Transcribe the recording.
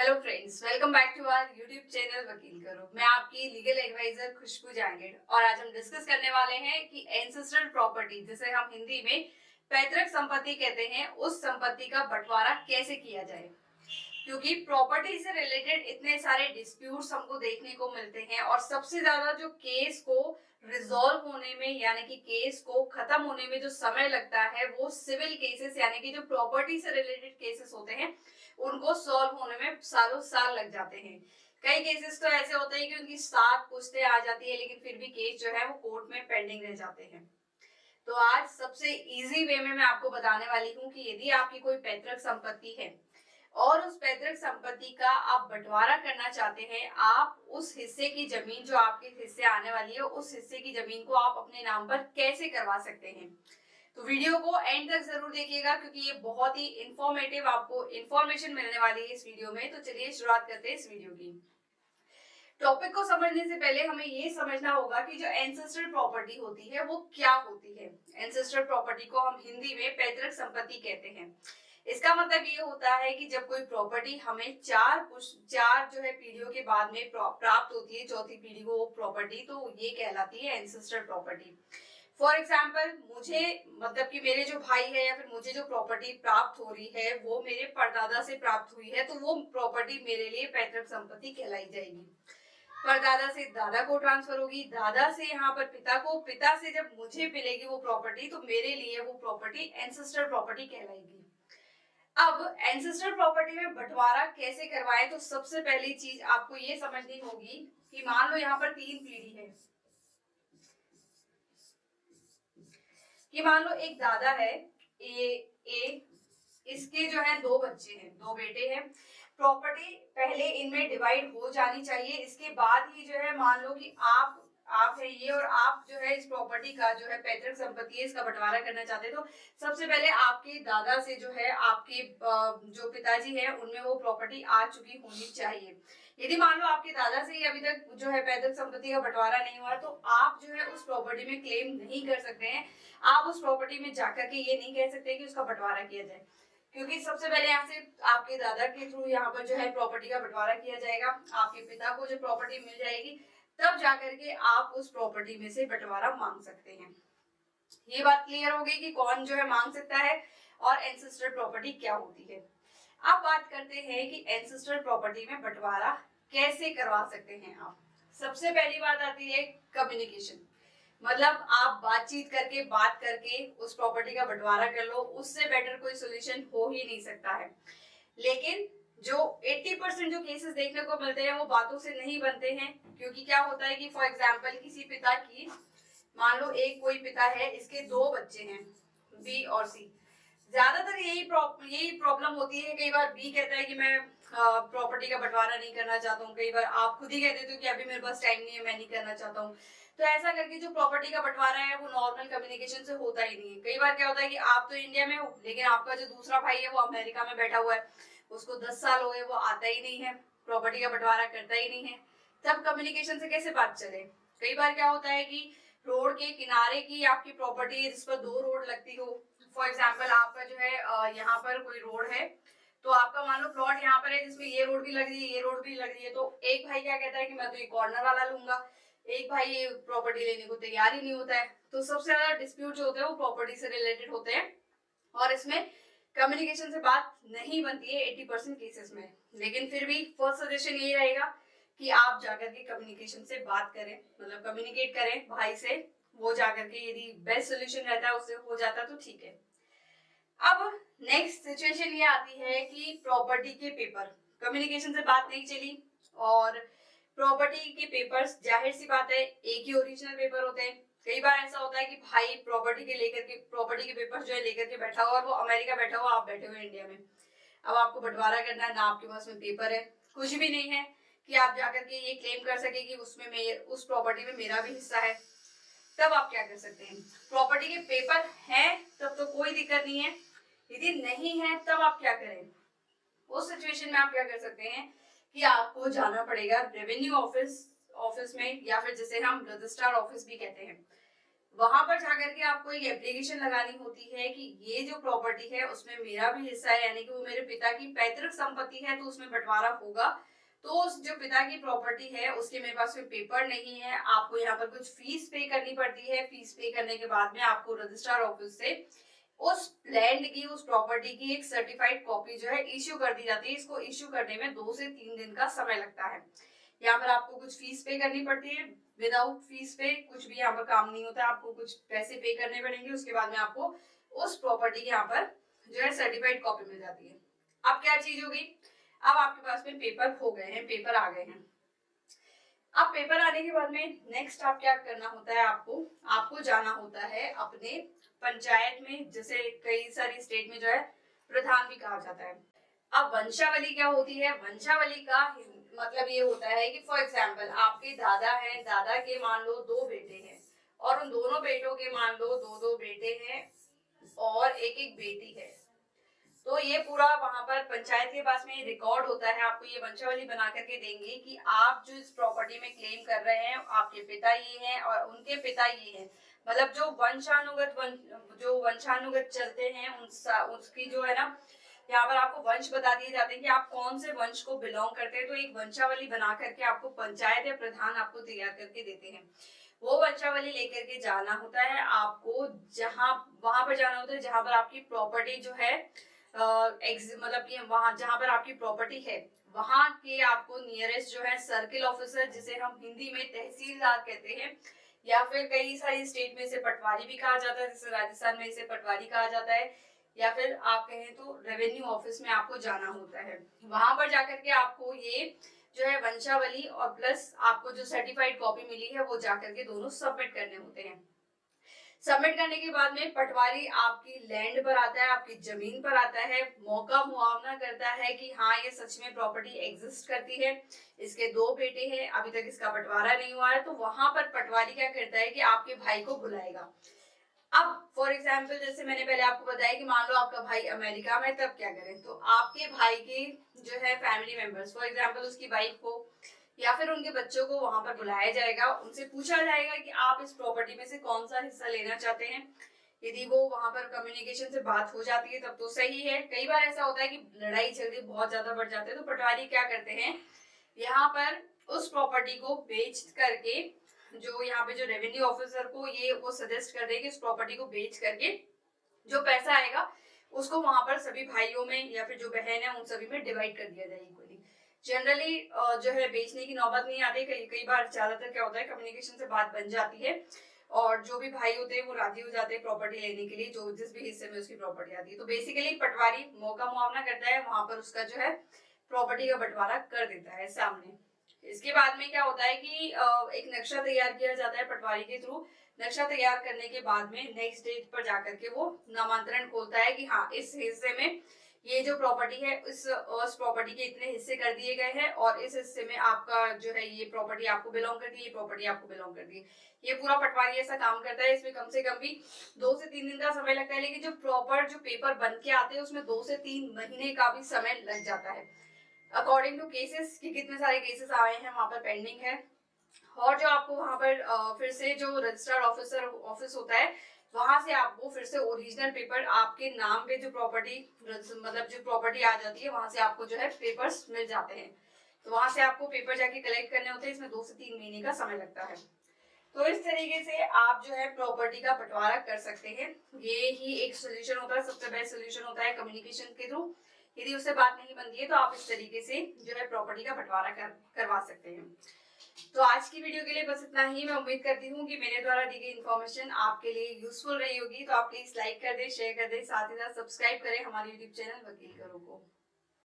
Hello friends, welcome back to our YouTube channel वकील करो। मैं आपकी लीगल एडवाइजर खुशबू जांगेड़ और आज हम डिस्कस करने वाले हैं कि एंसेस्ट्रल प्रॉपर्टी, जिसे हम हिंदी में पैतृक संपत्ति कहते हैं, उस संपत्ति का बंटवारा कैसे किया जाए। क्योंकि प्रॉपर्टी से रिलेटेड इतने सारे डिस्प्यूट्स हमको देखने को मिलते हैं और सबसे ज्यादा जो केस को रिजॉल्व होने में यानी कि केस को खत्म होने में जो समय लगता है वो सिविल केसेस यानी कि जो प्रॉपर्टी से रिलेटेड केसेस होते हैं उनको सॉल्व होने में सालों साल लग जाते हैं। कई केसेस तो ऐसे होते हैं कि उनकी 7 पुश्तें आ जाती है लेकिन फिर भी केस जो है वो कोर्ट में पेंडिंग रह जाते हैं। तो आज सबसे इजी वे में मैं आपको बताने वाली हूँ कि यदि आपकी कोई पैतृक संपत्ति है और उस पैतृक संपत्ति का आप बंटवारा करना चाहते हैं, आप उस हिस्से की जमीन जो आपके हिस्से आने वाली है उस हिस्से की जमीन को आप अपने नाम पर कैसे करवा सकते हैं। तो वीडियो को एंड तक जरूर देखिएगा क्योंकि ये बहुत ही इंफॉर्मेटिव, आपको इंफॉर्मेशन मिलने वाली है इस वीडियो में। तो चलिए शुरुआत करते हैं इस वीडियो की। टॉपिक को समझने से पहले हमें ये समझना होगा कि जो एंसेस्ट्रल प्रॉपर्टी होती है वो क्या होती है। एंसेस्ट्रल प्रॉपर्टी को हम हिंदी में पैतृक संपत्ति कहते हैं। इसका मतलब ये होता है कि जब कोई प्रॉपर्टी हमें चार जो है पीढ़ियों के बाद में प्राप्त होती है, चौथी पीढ़ी को वो प्रॉपर्टी, तो ये कहलाती है एंसेस्ट्रल प्रॉपर्टी। फॉर एग्जाम्पल, मुझे मतलब कि मेरे जो भाई है या फिर मुझे जो प्रॉपर्टी प्राप्त हो रही है वो मेरे परदादा से प्राप्त हुई है, तो वो प्रॉपर्टी मेरे लिए पैतृक संपत्ति कहलाई जाएगी। परदादा से दादा को ट्रांसफर होगी, दादा से यहाँ पर पिता को, पिता से जब मुझे मिलेगी वो प्रॉपर्टी तो मेरे लिए वो प्रॉपर्टी एंसेस्ट्रल प्रॉपर्टी कहलाएगी। अब एंसेस्ट्रल प्रॉपर्टी में बंटवारा कैसे करवाएं, तो सबसे पहली चीज आपको ये समझनी होगी कि मान लो यहाँ पर 3 पीढ़ी है, कि मान लो एक दादा है ए, इसके जो है 2 बच्चे हैं, 2 बेटे हैं। प्रॉपर्टी पहले इनमें डिवाइड हो जानी चाहिए, इसके बाद ही जो है मान लो कि आप है ये और आप जो है इस प्रॉपर्टी का जो है पैतृक संपत्ति है इसका बंटवारा करना चाहते हैं, तो सबसे पहले आपके दादा से जो है आपके जो पिताजी है उनमें वो प्रॉपर्टी आ चुकी होनी चाहिए। यदि मान लो आपके दादा से ही अभी तक जो है पैतृक संपत्ति का बंटवारा नहीं हुआ तो आप जो है उस प्रॉपर्टी में क्लेम नहीं कर सकते हैं। आप उस प्रॉपर्टी में जाकर के ये नहीं कह सकते कि उसका बंटवारा किया जाए, क्योंकि सबसे पहले यहाँ से आपके दादा के थ्रू यहाँ पर जो है प्रॉपर्टी का बंटवारा किया जाएगा, आपके पिता को जो प्रॉपर्टी मिल जाएगी तब जाकर के आप उस प्रॉपर्टी में से बंटवारा मांग सकते हैं। ये बात क्लियर हो गई कि कौन जो है मांग सकता है और एंसेस्ट्रल प्रॉपर्टी क्या होती है। अब बात करते हैं कि एंसेस्ट्रल प्रॉपर्टी में बंटवारा कैसे करवा सकते हैं आप। सबसे पहली बात आती है कम्युनिकेशन, मतलब आप बात करके उस प्रॉपर्टी का बंटवारा कर लो, उससे बेटर कोई सोल्यूशन हो ही नहीं सकता है। लेकिन जो 80% जो केसेस देखने को मिलते हैं वो बातों से नहीं बनते हैं, क्योंकि क्या होता है कि फॉर एग्जांपल किसी पिता की, मान लो एक कोई पिता है, इसके 2 बच्चे हैं बी और सी। ज्यादातर यही प्रॉब्लम होती है। कई बार बी कहता है कि मैं प्रॉपर्टी का बंटवारा नहीं करना चाहता हूँ, कई बार आप खुद ही कह देते हो कि अभी मेरे पास टाइम नहीं है, मैं नहीं करना चाहता हूँ। तो ऐसा करके जो प्रॉपर्टी का बंटवारा है वो नॉर्मल कम्युनिकेशन से होता ही नहीं है। कई बार क्या होता है कि आप तो इंडिया में हो लेकिन आपका जो दूसरा भाई है वो अमेरिका में बैठा हुआ है, उसको 10 साल हो गए, वो आता ही नहीं है, प्रॉपर्टी का बंटवारा करता ही नहीं है, तब कम्युनिकेशन से कैसे बात चले। कई बार क्या होता है कि रोड के किनारे की आपकी प्रॉपर्टी है जिस पर 2 रोड लगती हो। फॉर एग्जाम्पल आपका जो है यहाँ पर कोई रोड है, तो आपका मान लो प्लॉट यहाँ पर है जिसमें ये रोड भी लग रही है, ये रोड भी लग रही है, तो एक भाई क्या कहता है कि मैं तो ये कॉर्नर वाला लूंगा, एक भाई ये प्रॉपर्टी लेने को तैयार ही नहीं होता है। तो सबसे ज्यादा डिस्प्यूट जो होते हैं वो प्रॉपर्टी से रिलेटेड होते हैं और इसमें कम्युनिकेशन से बात नहीं बनती है 80% केसेस में। लेकिन फिर भी फर्स्ट सजेशन यही रहेगा कि आप जाकर के कम्युनिकेशन से बात करें, मतलब कम्युनिकेट करें भाई से, वो जाकर के यदि बेस्ट सोल्यूशन रहता है उससे हो जाता तो ठीक है। अब नेक्स्ट सिचुएशन ये आती है कि प्रॉपर्टी के पेपर, कम्युनिकेशन से बात नहीं चली और प्रॉपर्टी के पेपर्स, जाहिर सी बात है एक ही ओरिजिनल पेपर होते हैं। कई बार ऐसा होता है कि भाई प्रॉपर्टी के पेपर्स जो है लेकर के बैठा हुआ और वो अमेरिका बैठा हुआ, आप बैठे हुए इंडिया में। अब आपको बंटवारा करना है, ना आपके पास में पेपर है, कुछ भी नहीं है कि आप जाकर के ये क्लेम कर सके कि उस प्रॉपर्टी में मेरा भी हिस्सा है। तब आप क्या कर सकते हैं, प्रॉपर्टी के पेपर हैं तब तो कोई दिक्कत नहीं है, यदि नहीं है तब आप क्या करें। उस सिचुएशन में आप क्या कर सकते हैं कि आपको जाना पड़ेगा रेवेन्यू ऑफिस में, या फिर जिसे हम रजिस्ट्रार ऑफिस भी कहते हैं। वहां पर जाकर के आपको एक एप्लीकेशन लगानी होती है कि ये जो प्रॉपर्टी है उसमें मेरा भी हिस्सा है, यानी कि वो मेरे पिता की पैतृक संपत्ति है तो उसमें बंटवारा होगा। तो उस जो पिता की प्रॉपर्टी है उसके मेरे पास में पेपर नहीं है, आपको यहाँ पर कुछ फीस पे करनी पड़ती है। फीस पे करने के बाद में आपको रजिस्ट्रार ऑफिस से उस लैंड की, उस प्रॉपर्टी की एक सर्टिफाइड कॉपी जो है इश्यू कर दी जाती है। इसको इश्यू करने में 2 से 3 दिन का समय लगता है। यहाँ पर आपको कुछ फीस पे करनी पड़ती है। विदाउट फीस पे कुछ भी यहाँ पर काम नहीं होता, आपको कुछ पैसे पे करने पड़ेंगे। उसके बाद में आपको उस प्रॉपर्टी के यहाँ पर जो है सर्टिफाइड कॉपी मिल जाती है। अब क्या चीज होगी, अब आपके पास में पेपर हो गए हैं, पेपर आ गए हैं। अब पेपर आने के बाद में नेक्स्ट आप क्या करना होता है, आपको जाना होता है अपने पंचायत में, जैसे कई सारी स्टेट में जो है प्रधान भी कहा जाता है। अब वंशावली क्या होती है, वंशावली का मतलब ये होता है कि फॉर एग्जाम्पल आपके दादा हैं, दादा के मान लो 2 बेटे हैं और उन दोनों बेटों के मान लो 2-2 बेटे हैं और एक बेटी है। तो ये पूरा वहां पर पंचायत के पास में रिकॉर्ड होता है। आपको ये वंशावली बना करके देंगे कि आप जो इस प्रॉपर्टी में क्लेम कर रहे हैं, आपके पिता ये हैं और उनके पिता ये हैं। मतलब जो वंशानुगत चलते हैं उसकी जो है ना, यहाँ पर आपको वंश बता दिए जाते हैं कि आप कौन से वंश को बिलोंग करते हैं। तो एक वंशावली बना करके आपको पंचायत या प्रधान आपको तैयार करके देते हैं। वो वंशावली लेकर के जाना होता है आपको, वहां पर जाना होता है जहां पर आपकी प्रॉपर्टी जो है मतलब कि वहां जहां पर आपकी प्रॉपर्टी है वहां के आपको नियरेस्ट जो है सर्किल ऑफिसर, जिसे हम हिंदी में तहसीलदार कहते हैं, या फिर कई सारी स्टेट में इसे पटवारी भी कहा जाता है, जैसे राजस्थान में इसे पटवारी कहा जाता है, या फिर आप कहें तो रेवेन्यू ऑफिस में आपको जाना होता है। वहां पर जाकर के आपको ये जो है वंशावली और प्लस आपको जो सर्टिफाइड कॉपी मिली है वो जाकर के दोनों सबमिट करने होते हैं। सबमिट करने के बाद में पटवारी आपकी लैंड पर आता है, आपकी जमीन पर आता है, मौका मुआवना करता है कि हाँ ये सच में प्रॉपर्टी एग्जिस्ट करती है, इसके 2 बेटे हैं, अभी तक इसका बंटवारा नहीं हुआ है। तो वहां पर पटवारी क्या करता है कि आपके भाई को बुलाएगा। अब फॉर एग्जाम्पल जैसे मैंने पहले आपको बताया कि मान लो आपका भाई अमेरिका में, तब क्या करें, तो आपके भाई के जो है फैमिली मेंबर्स, फॉर एग्जाम्पल उसकी वाइफ को या फिर उनके बच्चों को वहां पर बुलाया जाएगा। उनसे पूछा जाएगा कि आप इस प्रॉपर्टी में से कौन सा हिस्सा लेना चाहते हैं। यदि वो वहां पर कम्युनिकेशन से बात हो जाती है तब तो सही है। कई बार ऐसा होता है कि लड़ाई झगड़े बहुत ज्यादा बढ़ जाते हैं, तो पटवारी क्या करते हैं, यहाँ पर उस प्रॉपर्टी को बेच करके जो यहाँ पे जो रेवेन्यू ऑफिसर को ये वो सजेस्ट कर दे कि इस प्रॉपर्टी को बेच करके जो पैसा आएगा उसको वहां पर सभी भाइयों में या फिर जो बहन है उन सभी में डिवाइड कर दिया जाए इक्वली। जनरली जो है बेचने की नौबत नहीं आती, कई बार ज्यादातर क्या होता है कम्युनिकेशन से बात बन जाती है और जो भी भाई होते हैं वो राजी हो जाते हैं प्रॉपर्टी लेने के लिए, जो जिस भी हिस्से में उसकी प्रॉपर्टी आती है। तो बेसिकली पटवारी मौका मुआवना करता है, वहां पर उसका जो है प्रॉपर्टी का बंटवारा कर देता है सामने। इसके बाद में क्या होता है कि एक नक्शा तैयार किया जाता है पटवारी के थ्रू। नक्शा तैयार करने के बाद में नेक्स्ट डेट पर जाकर के वो नामांतरण खोलता है कि हाँ इस हिस्से में ये जो प्रॉपर्टी है इस प्रॉपर्टी के इतने हिस्से कर दिए गए हैं और इस हिस्से में आपका जो है ये प्रॉपर्टी आपको बिलोंग करती है, ये प्रॉपर्टी आपको बिलोंग करती है। ये पूरा पटवारी ऐसा काम करता है। इसमें कम से कम भी 2 से 3 दिन का समय लगता है, लेकिन जो प्रॉपर जो पेपर बन के आते हैं उसमें 2 से 3 महीने का भी समय लग जाता है, अकॉर्डिंग टू केसेस कि कितने सारे केसेस आए हैं वहां पर पेंडिंग है। और जो आपको वहां पर फिर से जो रजिस्ट्रार ऑफिसर ऑफिस होता है वहां से आपको फिर से ओरिजिनल पेपर आपके नाम पे जो प्रॉपर्टी मतलब जो प्रॉपर्टी आ जाती है वहां से आपको जो है पेपर्स मिल जाते हैं। तो वहां से आपको पेपर जाके कलेक्ट करने होते हैं, इसमें 2 से 3 महीने का समय लगता है। तो इस तरीके से आप जो है प्रॉपर्टी का बंटवारा कर सकते हैं। ये ही एक सोल्यूशन होता है, सबसे बेस्ट सोल्यूशन होता है कम्युनिकेशन के थ्रू। यदि उससे बात नहीं बनती है तो आप इस तरीके से जो है प्रॉपर्टी का बंटवारा करवा सकते हैं। तो आज की वीडियो के लिए बस इतना ही। मैं उम्मीद करती हूँ कि मेरे द्वारा दी गई इन्फॉर्मेशन आपके लिए यूजफुल रही होगी। तो आप प्लीज लाइक कर दें, शेयर कर दें, साथ ही साथ सब्सक्राइब करें हमारे यूट्यूब चैनल वकील करो को।